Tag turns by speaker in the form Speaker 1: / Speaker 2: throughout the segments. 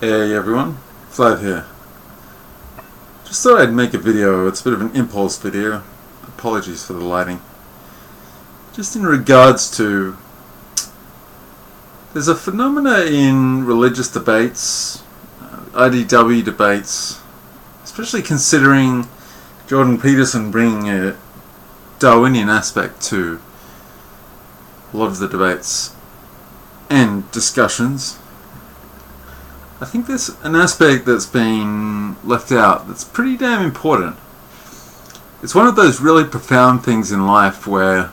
Speaker 1: Hey everyone, Flav here. Just thought I'd make a video. It's a bit of an impulse video. Apologies for the lighting. Just in regards to, there's a phenomena in religious debates, IDW debates, especially considering Jordan Peterson bringing a Darwinian aspect to a lot of the debates and discussions. I think there's an aspect that's been left out that's pretty damn important. It's one of those really profound things in life where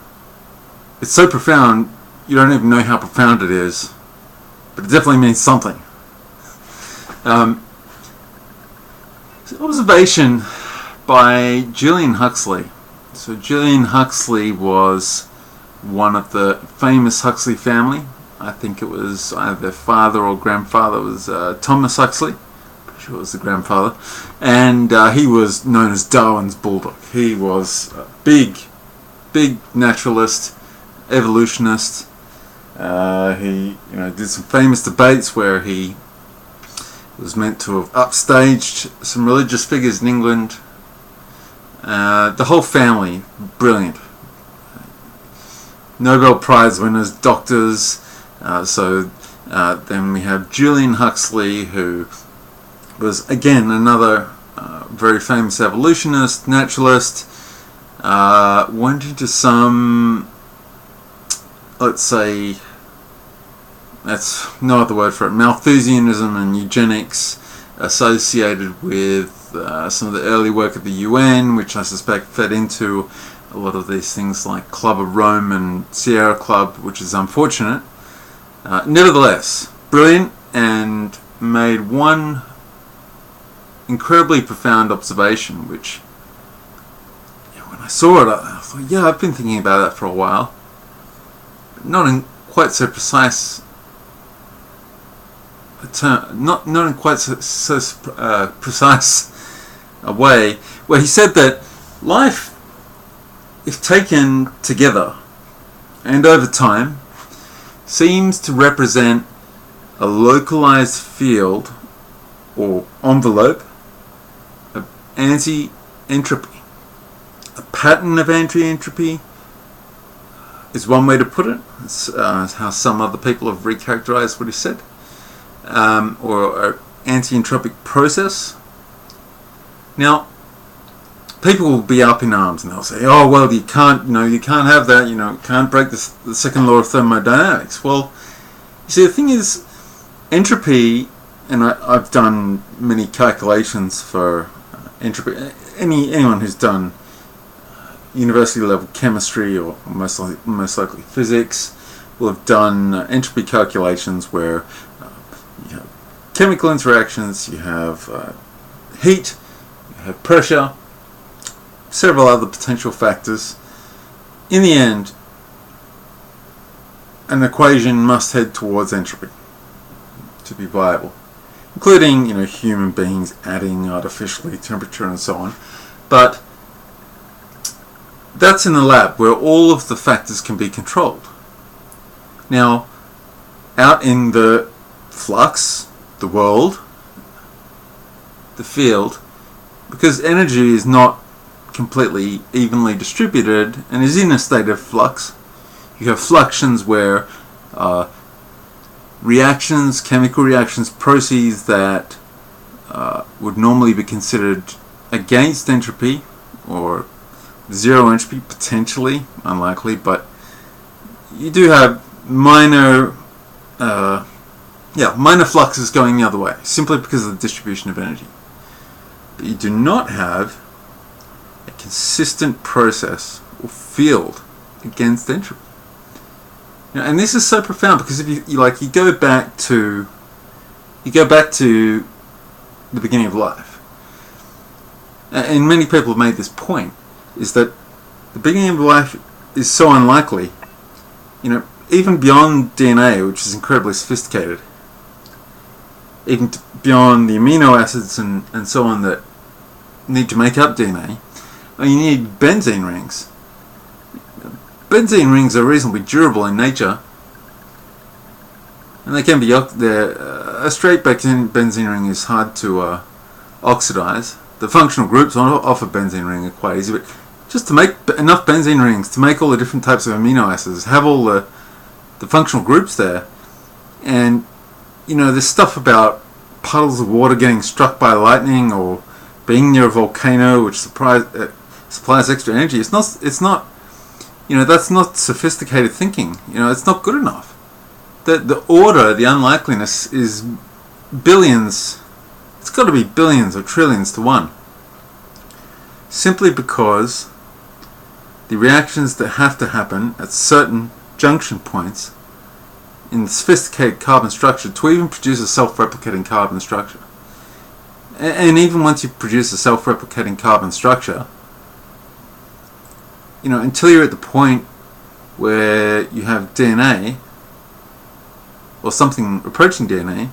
Speaker 1: it's so profound you don't even know how profound it is, but it definitely means something. It's an observation by Julian Huxley. So Julian Huxley was one of the famous Huxley family. I think it was either their father or grandfather was Thomas Huxley. Pretty sure it was the grandfather. And he was known as Darwin's bulldog. He was a big naturalist, evolutionist. He did some famous debates where he was meant to have upstaged some religious figures in England. The whole family, brilliant. Nobel Prize winners, doctors. Then we have Julian Huxley, who was again another very famous evolutionist, naturalist. Went into some, let's say, that's no other word for it, Malthusianism and eugenics associated with some of the early work of the UN, which I suspect fed into a lot of these things like Club of Rome and Sierra Club, which is unfortunate. Nevertheless, brilliant, and made one incredibly profound observation, which, when I saw it, I thought, yeah, I've been thinking about that for a while. Not in quite so precise a term, not in quite so precise a way, where he said that life, if taken together and over time, seems to represent a localized field or envelope of anti-entropy. A pattern of anti-entropy is one way to put it. It's how some other people have recharacterized what he said. Or an anti-entropic process. Now, people will be up in arms and they'll say, "Oh well, you can't have that. You can't break the second law of thermodynamics." Well, you see, the thing is, entropy, and I've done many calculations for entropy. Anyone who's done university level chemistry or most likely physics will have done entropy calculations where you have chemical interactions, you have heat, you have pressure, several other potential factors. In the end, an equation must head towards entropy to be viable, including human beings adding artificially temperature and so on. But that's in the lab where all of the factors can be controlled. Now, out in the flux, the world, the field, because energy is not completely evenly distributed and is in a state of flux. You have fluxions where reactions, chemical reactions, processes that would normally be considered against entropy or zero entropy, potentially, unlikely, but you do have minor fluxes going the other way, simply because of the distribution of energy. But you do not have a consistent process or field against entropy. And this is so profound because if you go back to the beginning of life, and many people have made this point, is that the beginning of life is so unlikely, even beyond DNA, which is incredibly sophisticated, even beyond the amino acids and so on that need to make up DNA. You need benzene rings. Benzene rings are reasonably durable in nature, and they can be a straight benzene ring is hard to oxidize. The functional groups off a benzene ring are quite easy, but just to make enough benzene rings to make all the different types of amino acids, have all the functional groups there, and there's stuff about puddles of water getting struck by lightning or being near a volcano which supplies extra energy. It's not that's not sophisticated thinking. It's not good enough. The order, the unlikeliness is billions. It's got to be billions or trillions to one. Simply because the reactions that have to happen at certain junction points in the sophisticated carbon structure to even produce a self-replicating carbon structure. And even once you produce a self-replicating carbon structure, until you're at the point where you have DNA or something approaching DNA,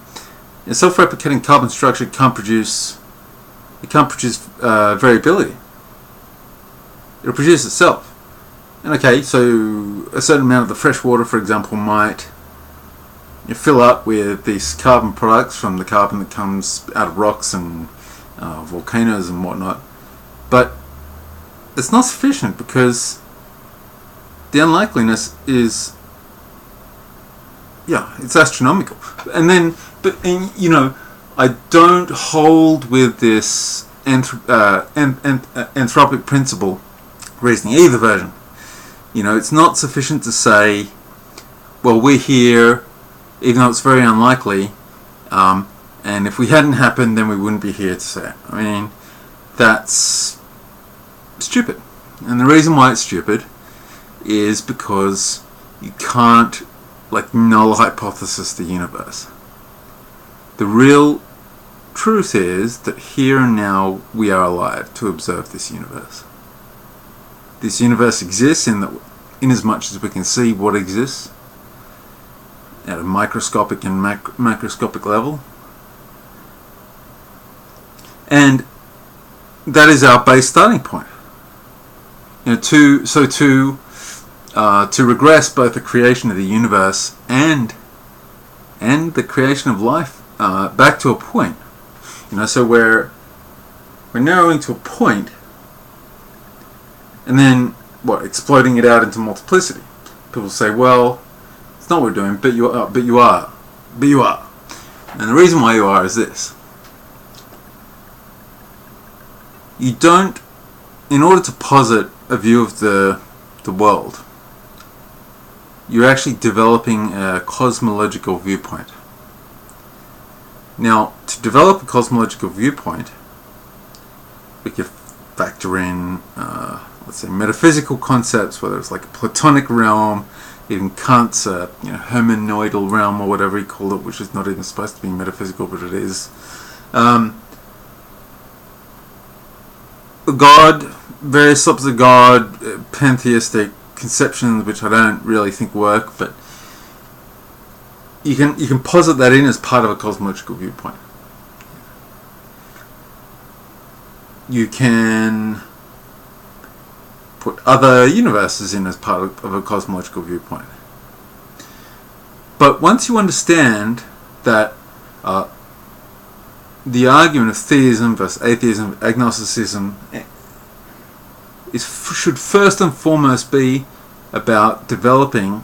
Speaker 1: a self-replicating carbon structure can't produce variability. It'll produce itself. And okay, so a certain amount of the fresh water, for example, might fill up with these carbon products from the carbon that comes out of rocks and volcanoes and whatnot. But it's not sufficient because the unlikeliness is, it's astronomical. And then, I don't hold with this anthropic principle reasoning, either version. It's not sufficient to say, well, we're here, even though it's very unlikely, and if we hadn't happened, then we wouldn't be here to say it. I mean, that's stupid. And the reason why it's stupid is because you can't, null hypothesis the universe. The real truth is that here and now we are alive to observe this universe. This universe exists in as much as we can see what exists at a microscopic and macroscopic level, and that is our base starting point. To regress both the creation of the universe and the creation of life back to a point. So we're narrowing to a point, and then exploding it out into multiplicity. People say, well, it's not what we're doing, but you are. And the reason why you are is this. You don't, in order to posit a view of the world, you're actually developing a cosmological viewpoint. Now, to develop a cosmological viewpoint, we could factor in, let's say, metaphysical concepts, whether it's like a Platonic realm, even Kant's hermeneudal realm or whatever he called it, which is not even supposed to be metaphysical, but it is. God, various types of God, pantheistic conceptions, which I don't really think work, but you can posit that in as part of a cosmological viewpoint. You can put other universes in as part of a cosmological viewpoint. But once you understand that the argument of theism versus atheism, agnosticism, should first and foremost be about developing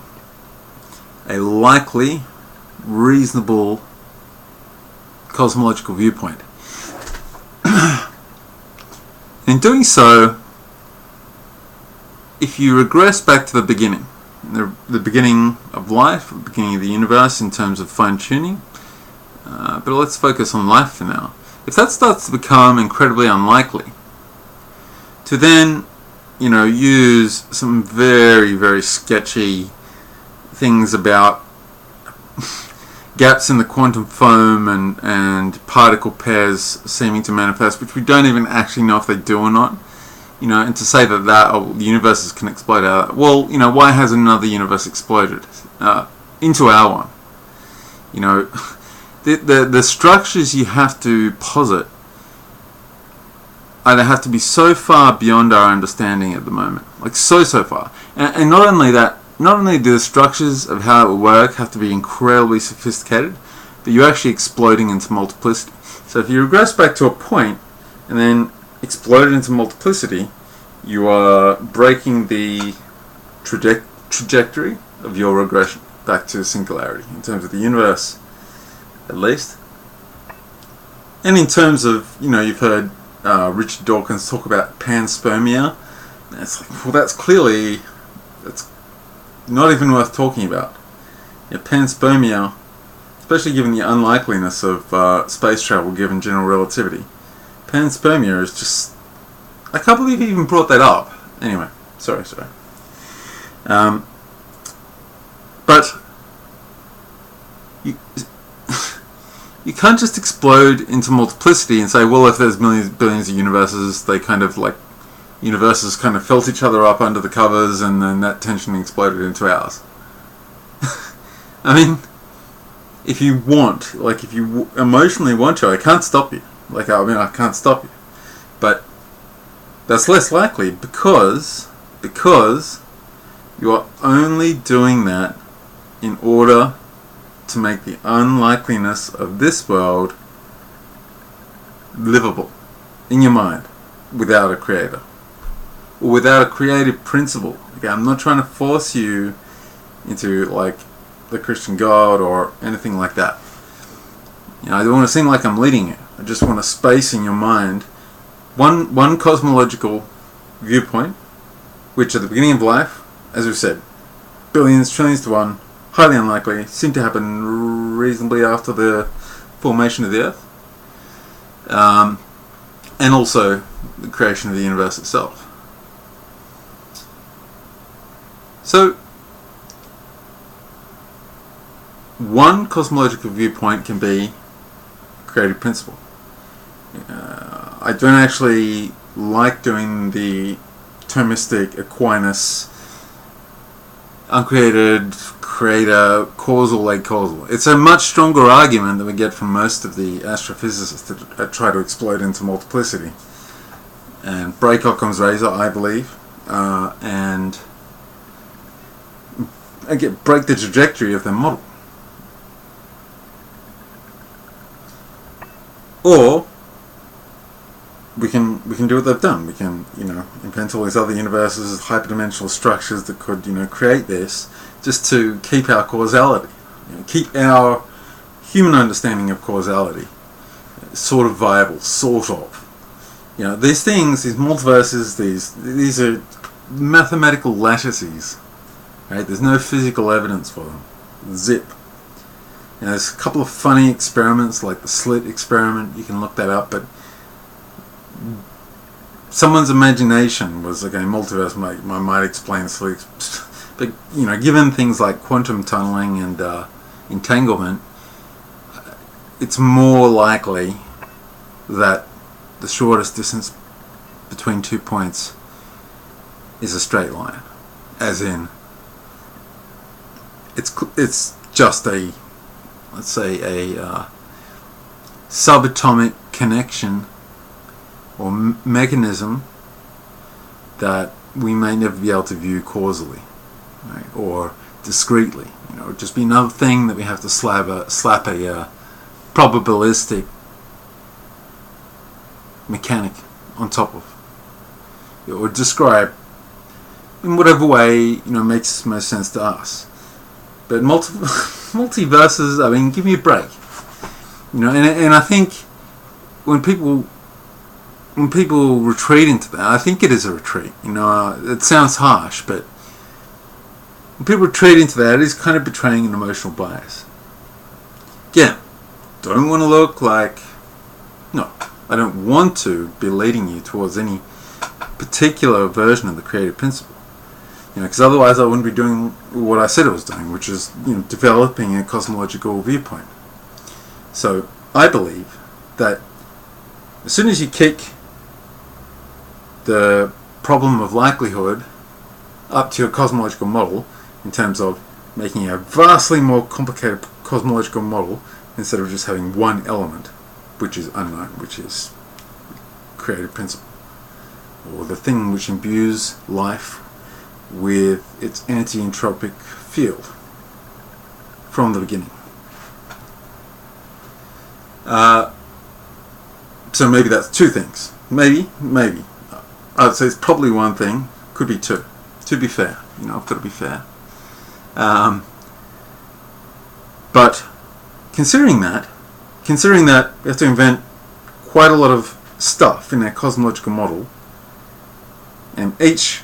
Speaker 1: a likely, reasonable cosmological viewpoint. In doing so, if you regress back to the beginning, the beginning of life, the beginning of the universe in terms of fine-tuning, but let's focus on life for now. If that starts to become incredibly unlikely, to then, use some very, very sketchy things about gaps in the quantum foam and particle pairs seeming to manifest, which we don't even actually know if they do or not. And to say that the universes can explode out. Well, why has another universe exploded into our one? The structures you have to posit either have to be so far beyond our understanding at the moment, so far, and not only that. Not only do the structures of how it will work have to be incredibly sophisticated, but you're actually exploding into multiplicity. So if you regress back to a point and then explode into multiplicity, you are breaking the trajectory of your regression back to singularity, in terms of the universe, at least. And in terms of, you've heard Richard Dawkins talk about panspermia. It's like, well, that's not even worth talking about. Panspermia, especially given the unlikeliness of space travel given general relativity. Panspermia is just... I can't believe he even brought that up. Anyway, sorry. But you can't just explode into multiplicity and say, well, if there's millions, billions of universes, they kind of like... universes kind of felt each other up under the covers, and then that tension exploded into ours. I mean, if you want, like if you emotionally want to, I can't stop you. I can't stop you. But that's less likely because you are only doing that in order to make the unlikeliness of this world livable in your mind without a creator. Or without a creative principle. Okay, I'm not trying to force you into like the Christian God or anything like that. I don't want to seem like I'm leading you. I just want a space in your mind, one cosmological viewpoint, which at the beginning of life, as we said, billions, trillions to one, highly unlikely, seem to happen reasonably after the formation of the Earth, and also the creation of the universe itself. So, one cosmological viewpoint can be creative principle. I don't actually like doing the Thomistic Aquinas uncreated creator causal like causal. It's a much stronger argument than we get from most of the astrophysicists that try to explode into multiplicity and break Occam's razor, I believe, and break the trajectory of their model. Or we can do what they've done. We can, invent all these other universes, hyperdimensional structures that could, create this, just to keep our causality, keep our human understanding of causality sort of viable, sort of. These things, these multiverses, these are mathematical lattices, right? There's no physical evidence for them. Zip. There's a couple of funny experiments, like the slit experiment. You can look that up, but someone's imagination was, okay, multiverse might explain slit. But, given things like quantum tunneling and entanglement, it's more likely that the shortest distance between 2 points is a straight line. As in, it's just a, let's say, a subatomic connection or mechanism that we may never be able to view causally, right? Or discretely. It'd just be another thing that we have to slap a probabilistic mechanic on top of, or describe in whatever way makes most sense to us. But multiverses, I mean, give me a break. And I think when people retreat into that, I think it is a retreat. It sounds harsh, but when people retreat into that, it is kind of betraying an emotional bias. Again, don't want to look like... No, I don't want to be leading you towards any particular version of the creative principle. Because otherwise I wouldn't be doing what I said I was doing, which is, developing a cosmological viewpoint. So, I believe that as soon as you kick the problem of likelihood up to your cosmological model, in terms of making a vastly more complicated cosmological model, instead of just having one element, which is unknown, which is creative principle, or the thing which imbues life with its anti-entropic field from the beginning. So maybe that's two things. Maybe. I'd say it's probably one thing. Could be two. To be fair, I've got to be fair. But considering that we have to invent quite a lot of stuff in our cosmological model, and each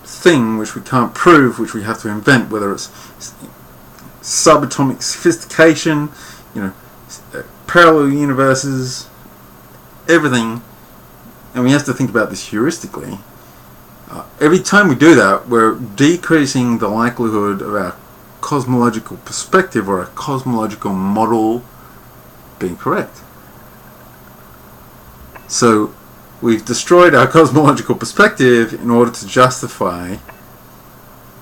Speaker 1: thing which we can't prove, which we have to invent, whether it's subatomic sophistication, parallel universes, everything, and we have to think about this heuristically. Every time we do that, we're decreasing the likelihood of our cosmological perspective or our cosmological model being correct. So we've destroyed our cosmological perspective in order to justify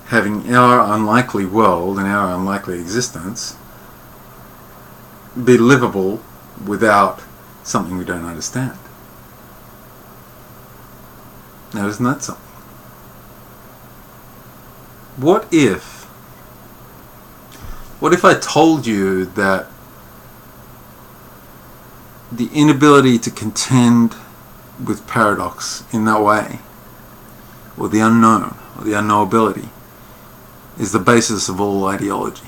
Speaker 1: having our unlikely world and our unlikely existence be livable without something we don't understand. Now, isn't that something? What if I told you that the inability to contend with paradox in that way, or the unknown, or the unknowability, is the basis of all ideology?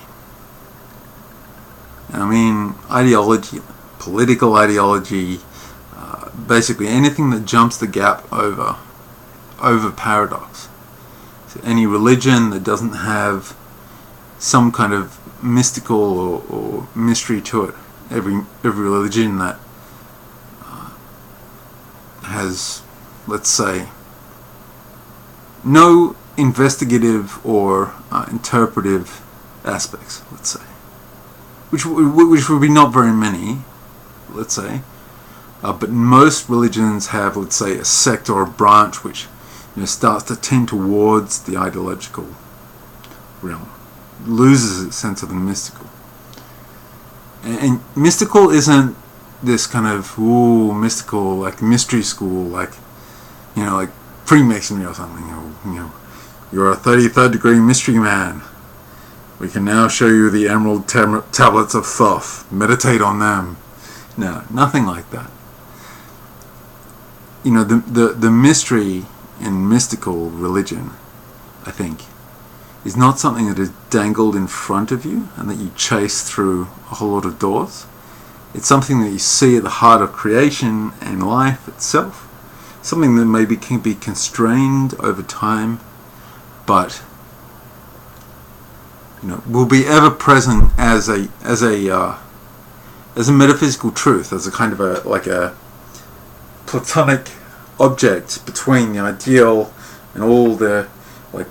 Speaker 1: I mean, ideology, political ideology, basically anything that jumps the gap over paradox. So any religion that doesn't have some kind of mystical or mystery to it, every religion that has, let's say, no investigative or interpretive aspects, let's say, which would be not very many, let's say, but most religions have, let's say, a sect or a branch which starts to tend towards the ideological realm, loses its sense of the mystical. And mystical isn't this kind of mystical, like mystery school, like like Freemasonry or something. You're a 33rd degree mystery man. We can now show you the emerald tablets of Thoth. Meditate on them. No, nothing like that. The mystery in mystical religion, I think, is not something that is dangled in front of you and that you chase through a whole lot of doors. It's something that you see at the heart of creation and life itself. Something that maybe can be constrained over time, but will be ever present as a metaphysical truth, as a kind of a platonic object between the ideal and all the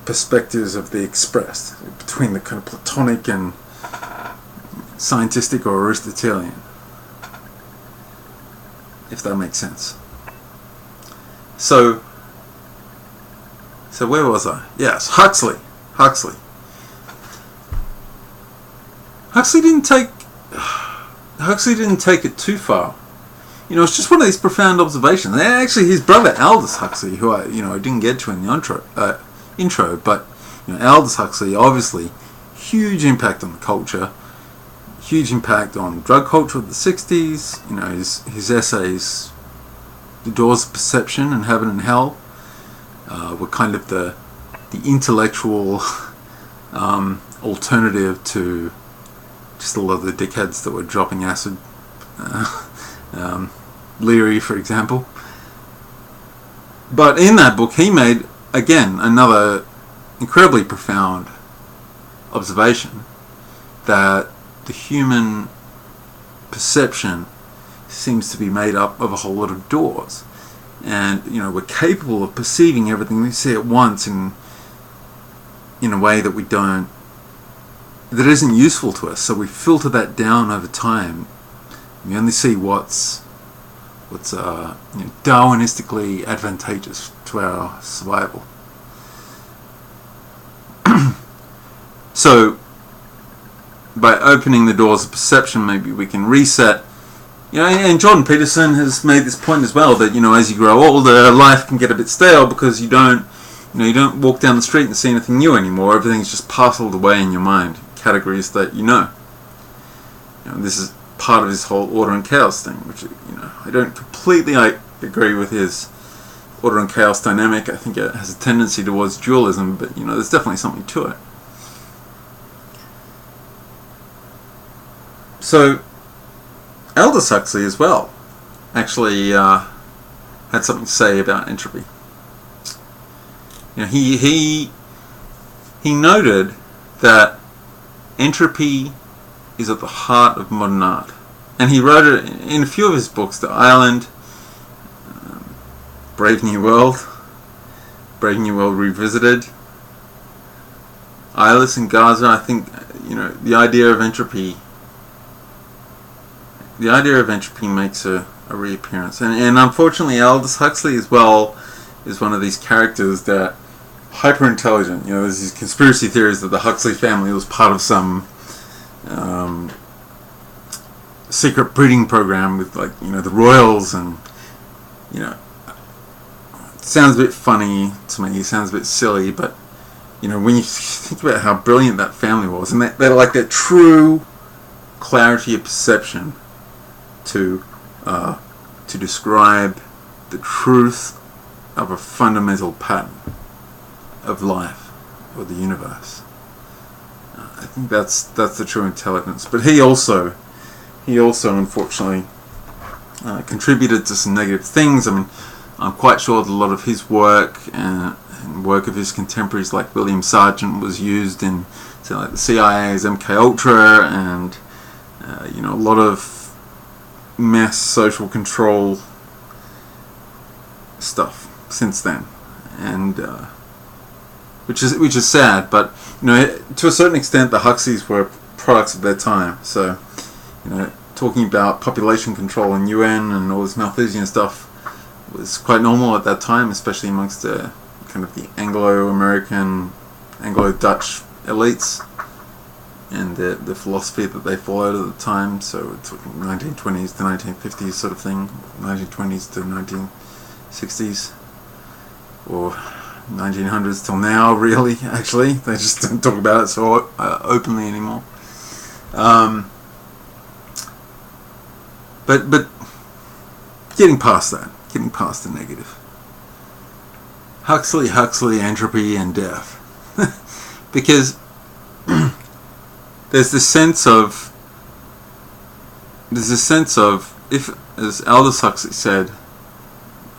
Speaker 1: perspectives of the expressed, between the kind of platonic and scientific or Aristotelian, if that makes sense. So where was I? Yes, Huxley didn't take it too far. It's just one of these profound observations. And actually, his brother Aldous Huxley, who I didn't get to in the intro, but Aldous Huxley, obviously, huge impact on the culture, huge impact on drug culture of the 60s. His essays, The Doors of Perception and Heaven and Hell, were kind of the intellectual alternative to just a lot of the dickheads that were dropping acid. Leary, for example. But in that book, he made, again, another incredibly profound observation, that the human perception seems to be made up of a whole lot of doors. And, we're capable of perceiving everything we see at once in a way that that isn't useful to us. So we filter that down over time. We only see what's Darwinistically advantageous to our survival. So, by opening the doors of perception, maybe we can reset. And Jordan Peterson has made this point as well, that as you grow older, life can get a bit stale because you don't walk down the street and see anything new anymore. Everything's just parceled away in your mind, categories that This part of his whole order and chaos thing, which, I don't completely agree with his order and chaos dynamic. I think it has a tendency towards dualism, but there's definitely something to it. So Aldous Huxley as well actually had something to say about entropy. He noted that entropy is at the heart of modern art, and he wrote it in a few of his books: The Island, Brave New World Revisited, Eyeless and Gaza. I think the idea of entropy makes a reappearance, and unfortunately Aldous Huxley as well is one of these characters that hyper intelligent. There's these conspiracy theories that the Huxley family was part of some secret breeding program with the royals, and it sounds a bit funny to me, it sounds a bit silly, but when you think about how brilliant that family was, and they're like that true clarity of perception to describe the truth of a fundamental pattern of life or the universe. I think that's the true intelligence. But he also unfortunately contributed to some negative things. I mean, I'm quite sure that a lot of his work and work of his contemporaries, like William Sargent, was used in the CIA's MK Ultra, and a lot of mass social control stuff since then, and which is sad. But to a certain extent, the Huxleys were products of their time. So talking about population control and UN and all this Malthusian stuff was quite normal at that time, especially amongst the kind of the Anglo-American, Anglo-Dutch elites and the philosophy that they followed at the time. So we're talking 1920s to 1950s sort of thing, 1920s to 1960s, or 1900s till now, really, actually. They just don't talk about it so openly anymore. But getting past that, getting past the negative. Huxley, entropy, and death. Because there's this sense of, if, as Aldous Huxley said,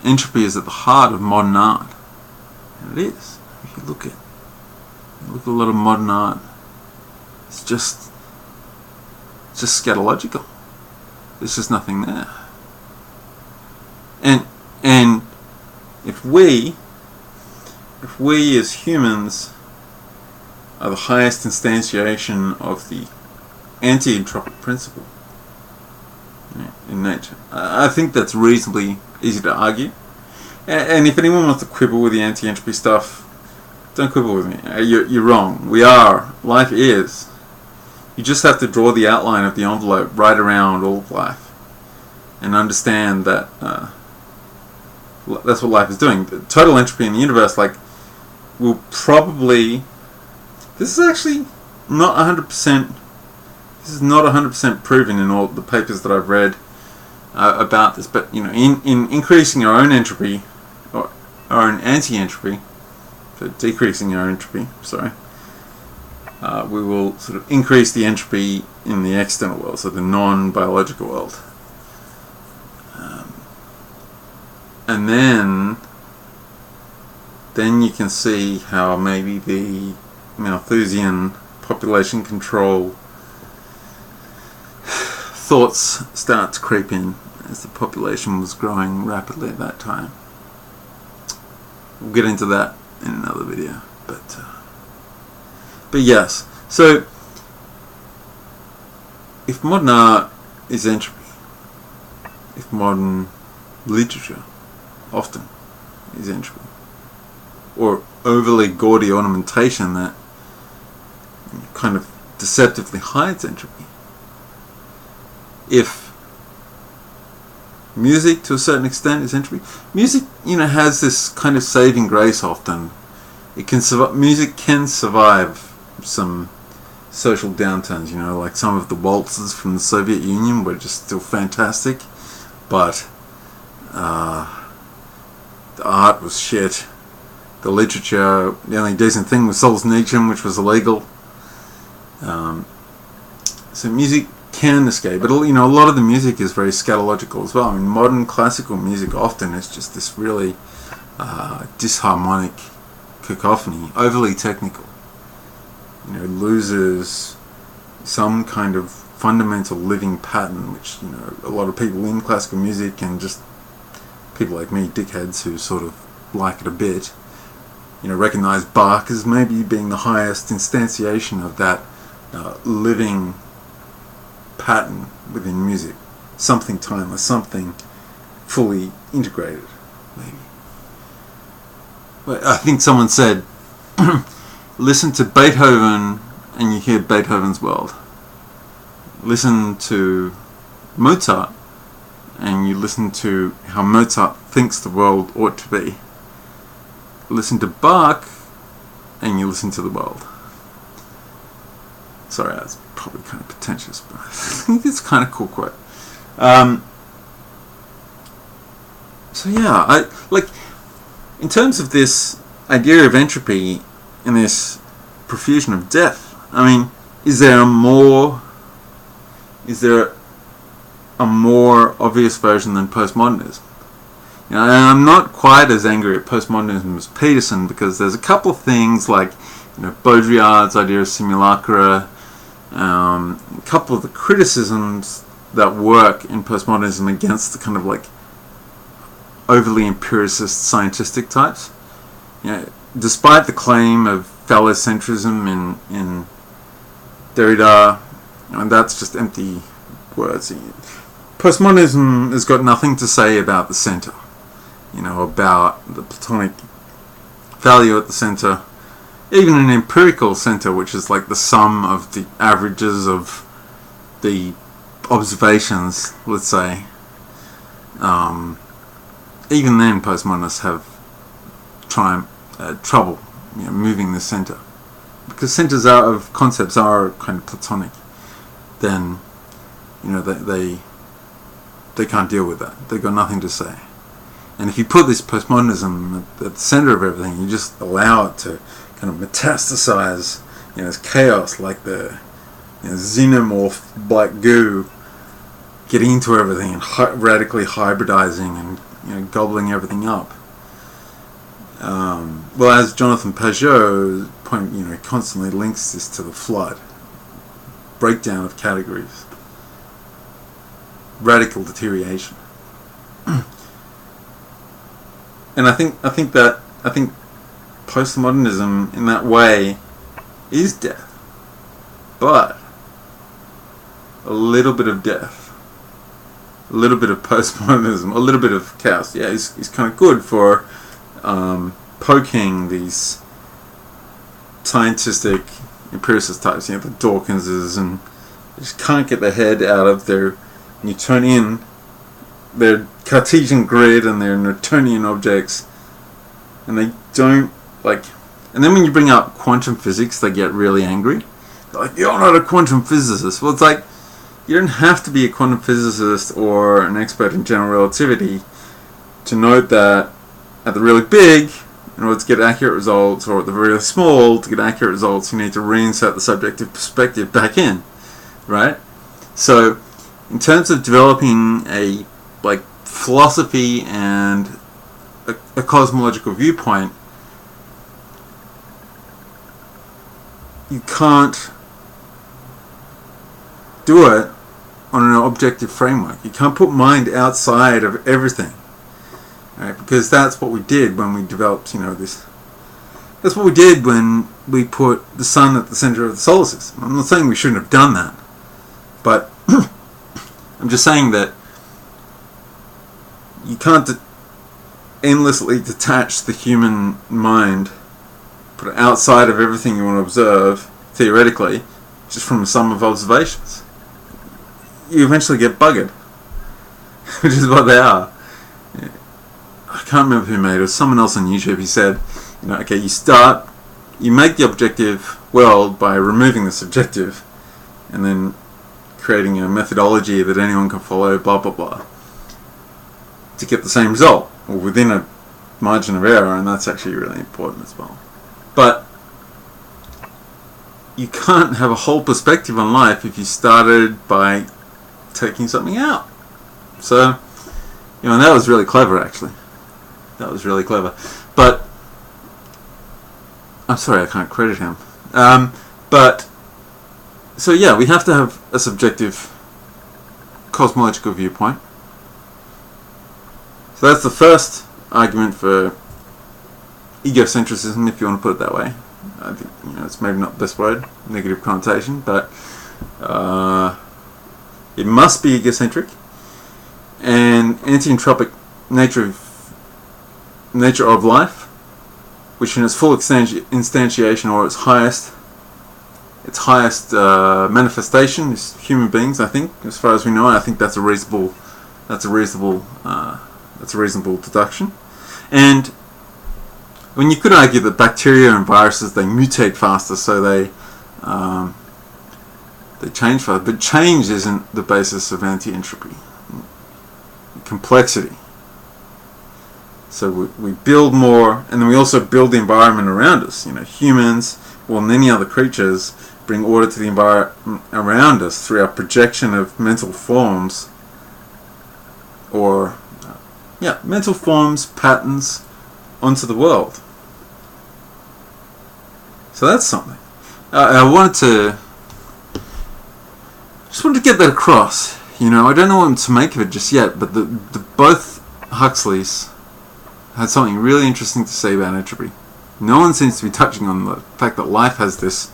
Speaker 1: entropy is at the heart of modern art. And it is. If you look at a lot of modern art, it's just scatological. There's just nothing there. And if we as humans are the highest instantiation of the anti-entropy principle in nature, I think that's reasonably easy to argue. And if anyone wants to quibble with the anti-entropy stuff, don't quibble with me. You're wrong. We are. Life is. You just have to draw the outline of the envelope right around all of life and understand that that's what life is doing. The total entropy in the universe, will probably... This is actually not 100%... This is not 100% proven in all the papers that I've read about this, but in increasing our own entropy, or our own anti-entropy, so decreasing our entropy, we will sort of increase the entropy in the external world, so the non-biological world. And then you can see how maybe the Malthusian population control thoughts start to creep in as the population was growing rapidly at that time. We'll get into that in another video, but yes. So if modern art is entropy, if modern literature often is entropy, or overly gaudy ornamentation that kind of deceptively hides entropy, if music to a certain extent is entropy, music has this kind of saving grace often. Music can survive some social downturns. You know, like some of the waltzes from the Soviet Union were just still fantastic, but the art was shit. The literature, the only decent thing was Solzhenitsyn, which was illegal. So music can escape, but you know, a lot of the music is very scatological as well. I mean, modern classical music often is just this really disharmonic cacophony, overly technical. You know, loses some kind of fundamental living pattern, which, you know, a lot of people in classical music and just people like me, dickheads who sort of like it a bit, you know, recognize Bach as maybe being the highest instantiation of that living pattern within music, something timeless, something fully integrated, maybe. But I think someone said, listen to Beethoven and you hear Beethoven's world. Listen to Mozart and you listen to how Mozart thinks the world ought to be. Listen to Bach and you listen to the world. Sorry, that's probably kind of pretentious, but I think it's kind of cool quote. So yeah, I like, in terms of this idea of entropy and this profusion of death, I mean, is there a more obvious version than postmodernism? You know, and I'm not quite as angry at postmodernism as Peterson, because there's a couple of things like, you know, Baudrillard's idea of simulacra, a couple of the criticisms that work in postmodernism against the kind of like overly empiricist scientistic types. You know, despite the claim of phallocentrism in Derrida, and that's just empty words. Postmodernism has got nothing to say about the centre, you know, about the Platonic value at the centre, even an empirical centre, which is like the sum of the averages of the observations, let's say. Even then, postmodernists have trouble, you know, moving the centre, because centres of concepts are kind of Platonic. Then, you know, they can't deal with that. They've got nothing to say. And if you put this postmodernism at the centre of everything, you just allow it to kind of metastasize, you know, as chaos, like the, you know, xenomorph black goo getting into everything and radically hybridizing and, you know, gobbling everything up. Well, as Jonathon Pageau point, you know, constantly links this to the flood, breakdown of categories, radical deterioration. And I think postmodernism in that way is death, but a little bit of death, a little bit of postmodernism, a little bit of chaos. Yeah, is kind of good for poking these scientistic empiricist types, you know, the Dawkinses, and they just can't get their head out of their Newtonian, their Cartesian grid and their Newtonian objects, and they don't like. And then when you bring up quantum physics, they get really angry. They're like, "You're not a quantum physicist." Well, it's like, you don't have to be a quantum physicist or an expert in general relativity to note that at the really big, in order to get accurate results, or at the really small, to get accurate results, you need to reinsert the subjective perspective back in, right? So, in terms of developing a like philosophy and a cosmological viewpoint, you can't do it on an objective framework. You can't put mind outside of everything, right? Because that's what we did when we developed, you know, this. That's what we did when we put the sun at the center of the solar system. I'm not saying we shouldn't have done that, but I'm just saying that you can't endlessly detach the human mind, put it outside of everything you want to observe, theoretically, just from a sum of observations. You eventually get buggered, which is what they are. I can't remember who made it. It was someone else on YouTube. He said, you know, okay, you make the objective world by removing the subjective and then creating a methodology that anyone can follow, blah blah blah, to get the same result, or within a margin of error, and that's actually really important as well. But you can't have a whole perspective on life if you started by taking something out. So, and that was really clever, actually. That was really clever. But I'm sorry, I can't credit him. But so yeah, we have to have a subjective cosmological viewpoint. So that's the first argument for egocentrism, if you want to put it that way. I think it's maybe not the best word, negative connotation, but it must be egocentric. And anti-entropic nature of life, which in its full instantiation, or its highest manifestation, is human beings. I think, as far as we know, I think that's a reasonable deduction. And when you could argue that bacteria and viruses, they mutate faster, so they change faster, but change isn't the basis of anti-entropy. Complexity. So we build more, and then we also build the environment around us. Humans, well, and any other creatures, bring order to the environment around us through our projection of mental forms, or mental forms, patterns, onto the world. So that's something. I just wanted to get that across. I don't know what to make of it just yet, but the both Huxleys had something really interesting to say about entropy. No one seems to be touching on the fact that life has this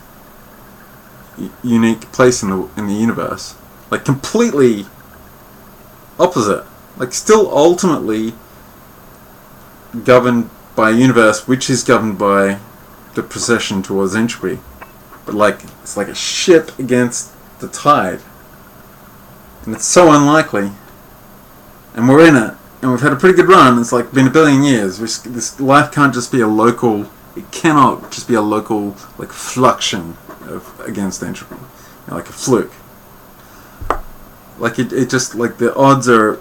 Speaker 1: unique place in the universe, like completely opposite, like still ultimately governed by a universe which is governed by the procession towards entropy, but it's like a ship against the tide, and it's so unlikely, and we're in it, and we've had a pretty good run. It's been 1 billion years. This life can't just be a local. It cannot just be a local fluxion against entropy, like a fluke. It just the odds are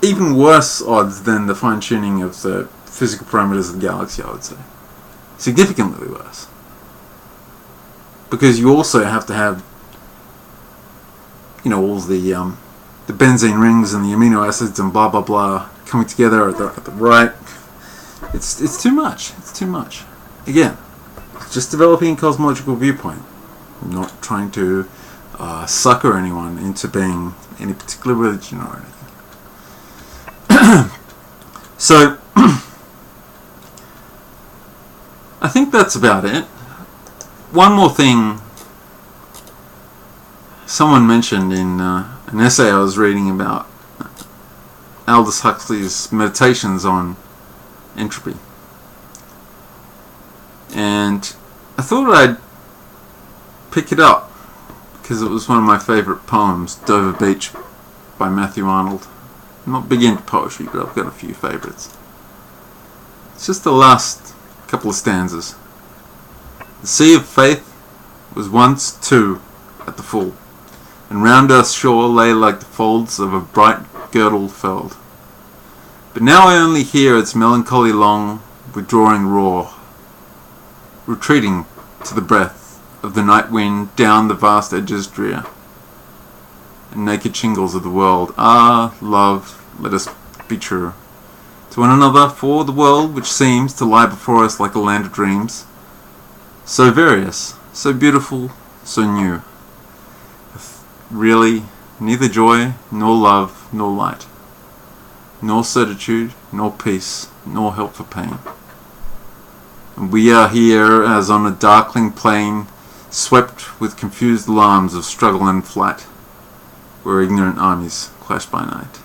Speaker 1: even worse odds than the fine tuning of the physical parameters of the galaxy. I would say significantly worse, because you also have to have all the benzene rings and the amino acids and blah blah blah coming together at the right. It's too much. It's too much. Again, it's just developing a cosmological viewpoint. I'm not trying to sucker anyone into being any particular religion or anything. So I think that's about it. One more thing. Someone mentioned in an essay I was reading about Aldous Huxley's meditations on entropy, and I thought I'd pick it up because it was one of my favourite poems, Dover Beach by Matthew Arnold. I'm not big into poetry, but I've got a few favourites. It's just the last couple of stanzas. The sea of faith was once two at the full, and round earth's shore lay like the folds of a bright girdle furled. But now I only hear its melancholy long withdrawing roar, retreating to the breath of the night wind down the vast edges drear, and naked shingles of the world. Ah, love, let us be true to one another, for the world which seems to lie before us like a land of dreams, so various, so beautiful, so new, really neither joy, nor love, nor light, nor certitude, nor peace, nor help for pain. And we are here as on a darkling plain, swept with confused alarms of struggle and flight, where ignorant armies clash by night.